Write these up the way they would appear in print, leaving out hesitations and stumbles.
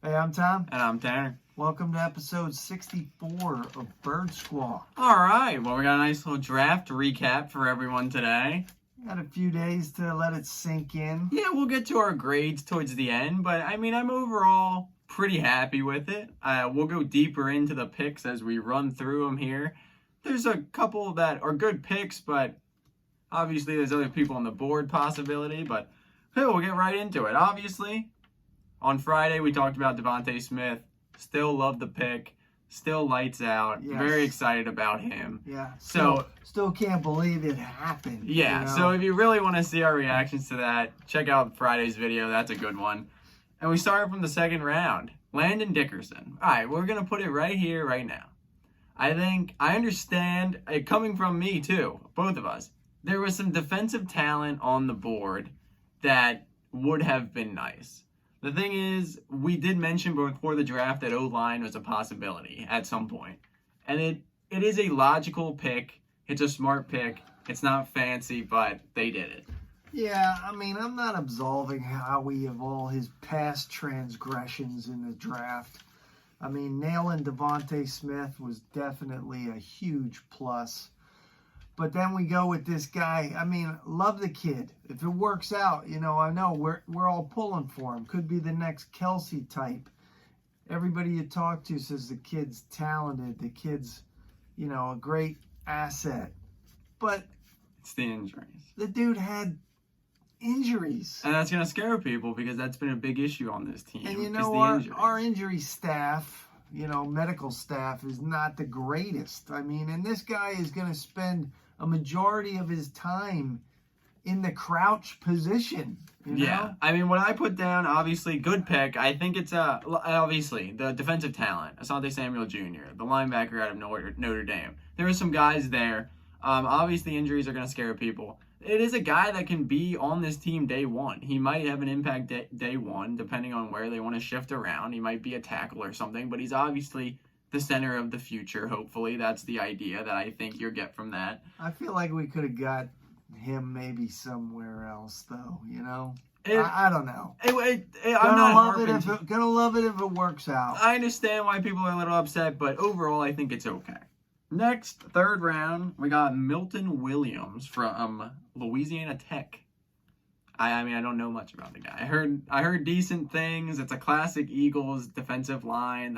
Hey, I'm Tom. And I'm Tanner. Welcome to episode 64 of Bird Squall. All right. Well, we got a nice little draft recap for everyone today. Got a few days to let it sink in. Yeah, we'll get to our grades towards the end, but I mean, I'm overall pretty happy with it. We'll go deeper into the picks as we run through them here. There's a couple that are good picks, but obviously there's other people on the board possibility, but hey, we'll get right into it. Obviously, on Friday, we talked about Devontae Smith. Still love the pick. Still lights out. Yes. Very excited about him. Yeah. So still can't believe it happened. yeah. You know? So if you really want to see our reactions to that, check out Friday's video. That's a good one. And we started from the second round. Landon Dickerson. All right, we're gonna put it right here, right now. I understand it coming from me too, both of us. There was some defensive talent on the board that would have been nice. The thing is, we did mention before the draft that O-line was a possibility at some point. And it is a logical pick. It's a smart pick. It's not fancy, but they did it. Yeah, I mean, I'm not absolving Howie of all his past transgressions in the draft. I mean, nailing Devontae Smith was definitely a huge plus. But then we go with this guy. I mean, love the kid. If it works out, I know we're all pulling for him. Could be the next Kelsey type. Everybody you talk to says the kid's talented. The kid's, a great asset. But It's the injuries. the dude had injuries. And that's going to scare people because that's been a big issue on this team. And our injury staff, medical staff is not the greatest. I mean, and this guy is going to spend a majority of his time in the crouch position. Yeah. I mean, what I put down, obviously, good pick. I think it's, obviously, the defensive talent. Asante Samuel Jr., the linebacker out of Notre Dame. There are some guys there. Obviously, injuries are going to scare people. It is a guy that can be on this team day one. He might have an impact day one, depending on where they want to shift around. He might be a tackle or something, but he's obviously the center of the future, hopefully. That's the idea that I think you'll get from that. I feel like we could have got him maybe somewhere else, though, I don't know. I'm not gonna love it if it works out. I understand why people are a little upset, but overall, I think it's okay. Next, third round, we got Milton Williams from Louisiana Tech. I mean, I don't know much about the guy. I heard decent things. It's a classic Eagles defensive line.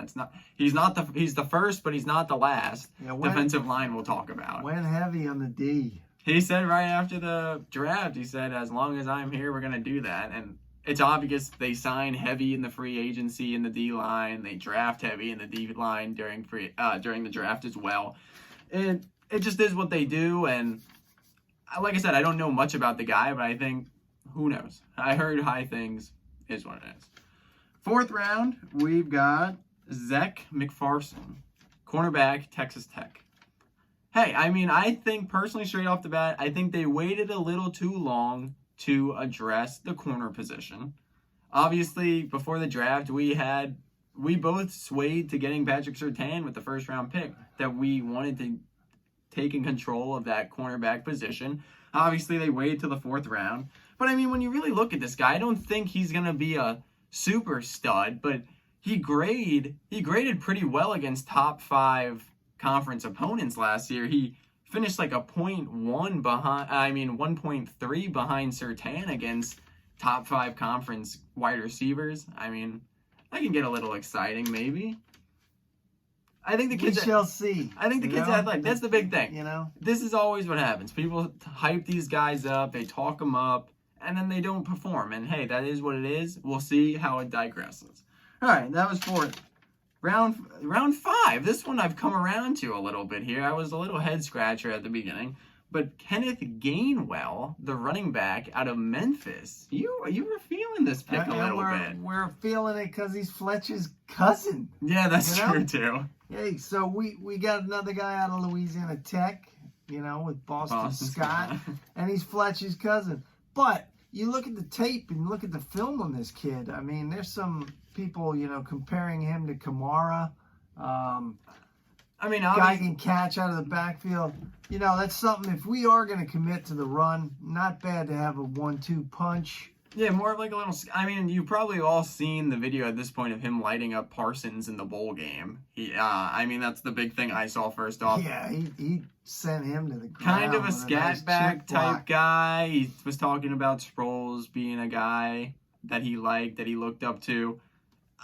He's the first, but he's not the last defensive line we'll talk about. Went heavy on the D. He said right after the draft, he said, as long as I'm here, we're gonna do that. And it's obvious they sign heavy in the free agency in the D line. They draft heavy in the D line during the draft as well. And it just is what they do. And like I said, I don't know much about the guy, but I think, who knows? I heard high things is what it is. Fourth round, we've got Zech McPherson, cornerback, Texas Tech. Hey, I mean, I think personally, straight off the bat, I think they waited a little too long to address the corner position. Obviously, before the draft, we both swayed to getting Patrick Surtain with the first round pick, that we wanted to take in control of that cornerback position. Obviously, they waited till the fourth round. But I mean, when you really look at this guy, I don't think he's going to be a super stud, but he graded pretty well against top 5 conference opponents last year. He finished like a 1.3 behind Surtain against top 5 conference wide receivers. I mean, that can get a little exciting, maybe. I think the kids shall see. I think the kids athletic. That's the big thing. This is always what happens. People hype these guys up, they talk them up, and then they don't perform. And hey, that is what it is. We'll see how it digresses. All right, that was fourth. Round 5. This one I've come around to a little bit here. I was a little head scratcher at the beginning. But Kenneth Gainwell, the running back out of Memphis, you were feeling this pick a little bit. We're feeling it because he's Fletcher's cousin. Yeah, that's true too. Hey, so we got another guy out of Louisiana Tech, with Boston Scott, and he's Fletcher's cousin. But you look at the tape and look at the film on this kid. I mean, there's some people, comparing him to Kamara. I mean, guy can catch out of the backfield. That's something. If we are going to commit to the run, not bad to have a 1-2 punch Yeah, more of like a little. I mean, you've probably all seen the video at this point of him lighting up Parsons in the bowl game. I mean, that's the big thing I saw first off. Yeah, he sent him to the ground. Kind of a with nice scat back chip type block. guy. He was talking about Sproles being a guy that he liked, that he looked up to.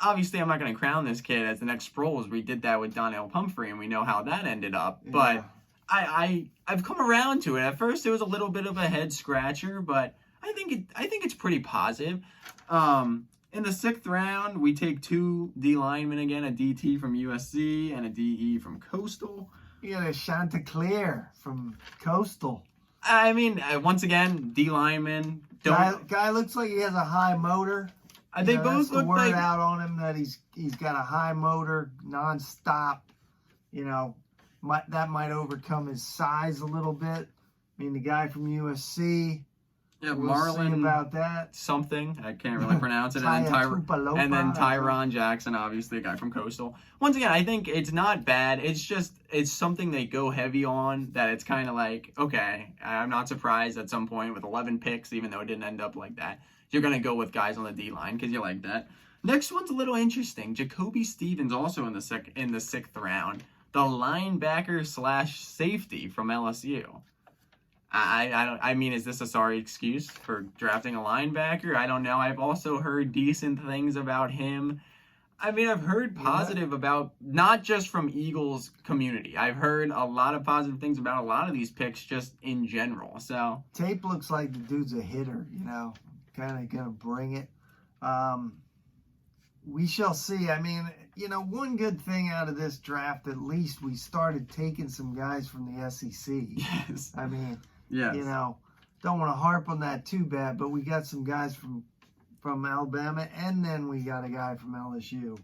Obviously, I'm not going to crown this kid as the next Sproles. We did that with Donnell Pumphrey, and we know how that ended up. But Yeah. I've come around to it. At first, it was a little bit of a head scratcher, but I think it's pretty positive. In the 6th round, we take 2 D linemen again, a DT from USC and a DE from Coastal. You got a Chanticleer from Coastal. I mean, once again, D linemen Guy looks like he has a high motor. They That's both the look word like out on him that he's got a high motor, nonstop. You know, that might overcome his size a little bit. I mean, the guy from USC. We'll Marlon see about that. something. I can't really pronounce it. And then Tyron Jackson, obviously a guy from Coastal. Once again, I think it's not bad. It's something they go heavy on that it's kind of like, okay, I'm not surprised at some point with 11 picks, even though it didn't end up like that. You're going to go with guys on the D-line because you like that. Next one's a little interesting. Jacoby Stevens also in the 6th round. The linebacker / safety from LSU. I mean, is this a sorry excuse for drafting a linebacker? I don't know. I've also heard decent things about him. I mean, I've heard positive about, not just from Eagles community. I've heard a lot of positive things about a lot of these picks just in general. So tape looks like the dude's a hitter, kind of going to bring it. We shall see. I mean, one good thing out of this draft, at least we started taking some guys from the SEC. Yes. I mean, yes. Don't want to harp on that too bad, but we got some guys from Alabama, and then we got a guy from LSU.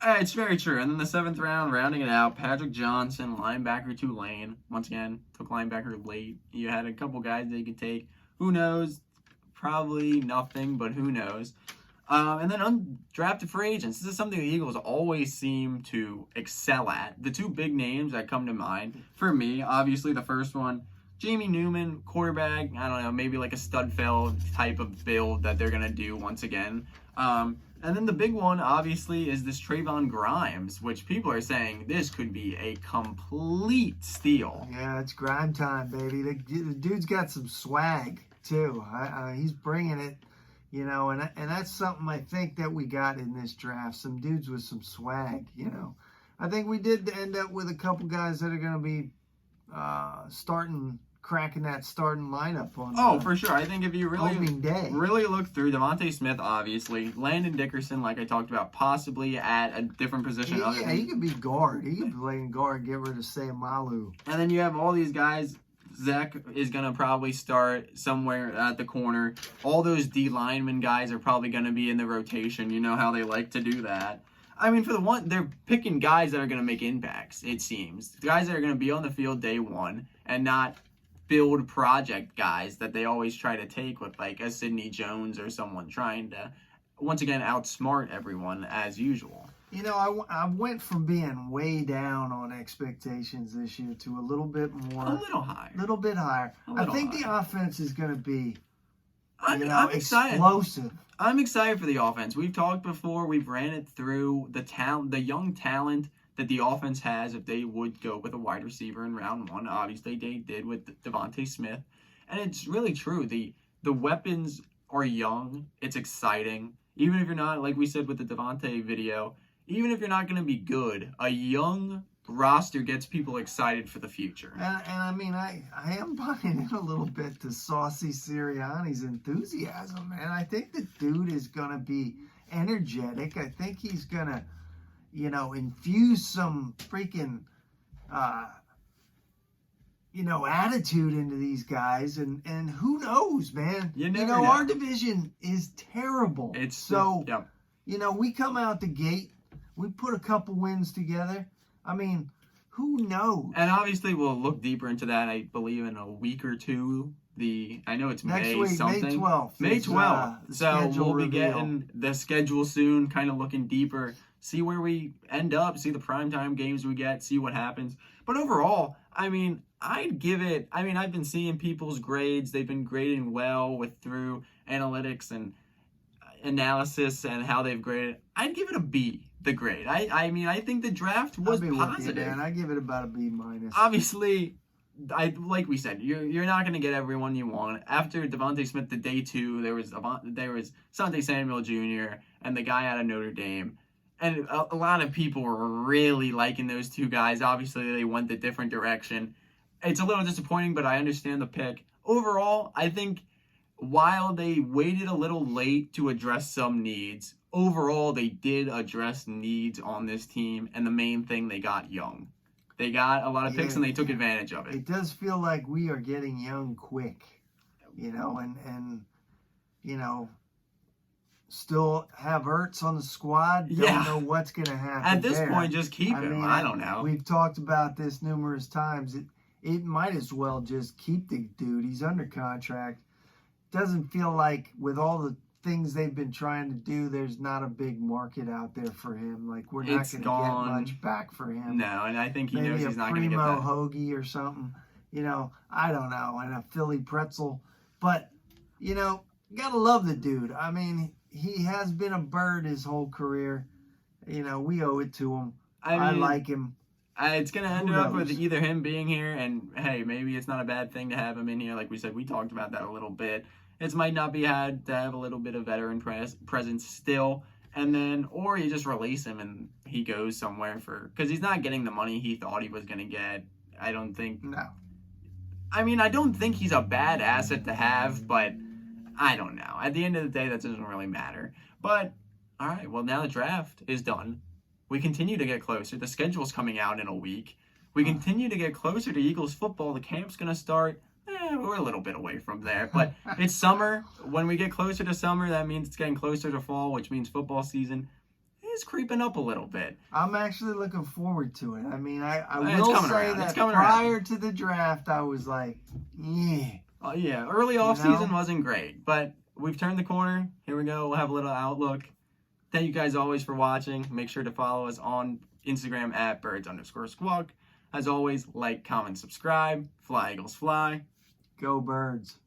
It's very true. And then the 7th round, rounding it out, Patrick Johnson, linebacker, Tulane. Once again, took linebacker late. You had a couple guys they could take. Who knows? Probably nothing, but who knows? And then undrafted free agents. This is something the Eagles always seem to excel at. The 2 big names that come to mind, for me, obviously the first one, Jamie Newman, quarterback. I don't know, maybe like a Studfeld type of build that they're going to do once again. And then the big one, obviously, is this Trayvon Grimes, which people are saying this could be a complete steal. Yeah, it's grime time, baby. The dude's got some swag, too. He's bringing it, and that's something I think that we got in this draft. Some dudes with some swag, I think we did end up with a couple guys that are going to be cracking that starting lineup on for sure. I think if you opening day. really look through DeVonta Smith, obviously, Landon Dickerson, like I talked about, possibly at a different position. He could be guard. He could play in guard, get rid of Sayamalu. And then you have all these guys. Zach is going to probably start somewhere at the corner. All those D lineman guys are probably going to be in the rotation. You know how they like to do that. I mean, they're picking guys that are going to make impacts, it seems. Guys that are going to be on the field day one and not build project guys that they always try to take with like a Sidney Jones or someone trying to, once again, outsmart everyone as usual. I went from being way down on expectations this year to a little bit more. A little higher. A little bit higher. I think the offense is going to be, I'm excited. Explosive. I'm excited for the offense. We've talked before. We've ran it through the young talent that the offense has if they would go with a wide receiver in round 1. Obviously, they did with DeVonta Smith. And it's really true. The weapons are young. It's exciting. Even if you're not, like we said with the DeVonta video, even if you're not going to be good, a young roster gets people excited for the future. And I mean, I am buying in a little bit to Saucy Sirianni's enthusiasm, man. I think the dude is going to be energetic. I think he's going to, infuse some freaking, attitude into these guys. And who knows, man? You never know. Our division is terrible. Yep. We come out the gate. We put a couple wins together. I mean, who knows? And obviously, we'll look deeper into that, I believe, in a week or two. I know it's next May week, something. May 12th. May 12th. So we'll be reveal. getting the schedule soon, kind of looking deeper, see where we end up, see the primetime games we get, see what happens. But overall, I mean, I'd give it, I've been seeing people's grades. They've been grading well through analytics, and analysis and how they've graded, I'd give it a B. The grade. I mean, I think the draft was I'll be with you, positive. man. I give it about a B minus. Obviously, like we said, you're not going to get everyone you want. After Devontae Smith, the day two, there was Asante Samuel Jr. and the guy out of Notre Dame, and a lot of people were really liking those two guys. Obviously, they went a different direction. It's a little disappointing, but I understand the pick. Overall, I think while they waited a little late to address some needs, overall they did address needs on this team, and the main thing, they got young. They got a lot of picks and they took advantage of it. It does feel like we are getting young quick, and still have Ertz on the squad. Don't know what's going to happen. At this there. point, just keep him. I don't know. We've talked about this numerous times. It might as well just keep the dude. He's under contract. Doesn't feel like with all the things they've been trying to do, there's not a big market out there for him. Like, we're not going to get much back for him. No, and I think he knows he's not going to get that. that. Hoagie or something. I don't know. And a Philly pretzel. But, gotta love the dude. I mean, he has been a bird his whole career. We owe it to him. I like him. It's going to end up with either him being here, and hey, maybe it's not a bad thing to have him in here. Like we said, we talked about that a little bit. It might not be had to have a little bit of veteran presence still, and then, or you just release him and he goes somewhere because he's not getting the money he thought he was going to get. I don't think. No. I mean, I don't think he's a bad asset to have, but I don't know. At the end of the day, that doesn't really matter. But, all right, well, now the draft is done. We continue to get closer. The schedule's coming out in a week. We continue to get closer to Eagles football. The camp's going to start. We're a little bit away from there, but it's summer. When we get closer to summer, that means it's getting closer to fall, which means football season is creeping up a little bit. I'm actually looking forward to it. I mean, I will say that prior to the draft, I was like, yeah. Yeah, early off-season wasn't great, but we've turned the corner. Here we go. We'll have a little outlook. Thank you guys always for watching. Make sure to follow us on Instagram at birds_squawk. As always, like, comment, subscribe. Fly, Eagles, fly. Go Birds.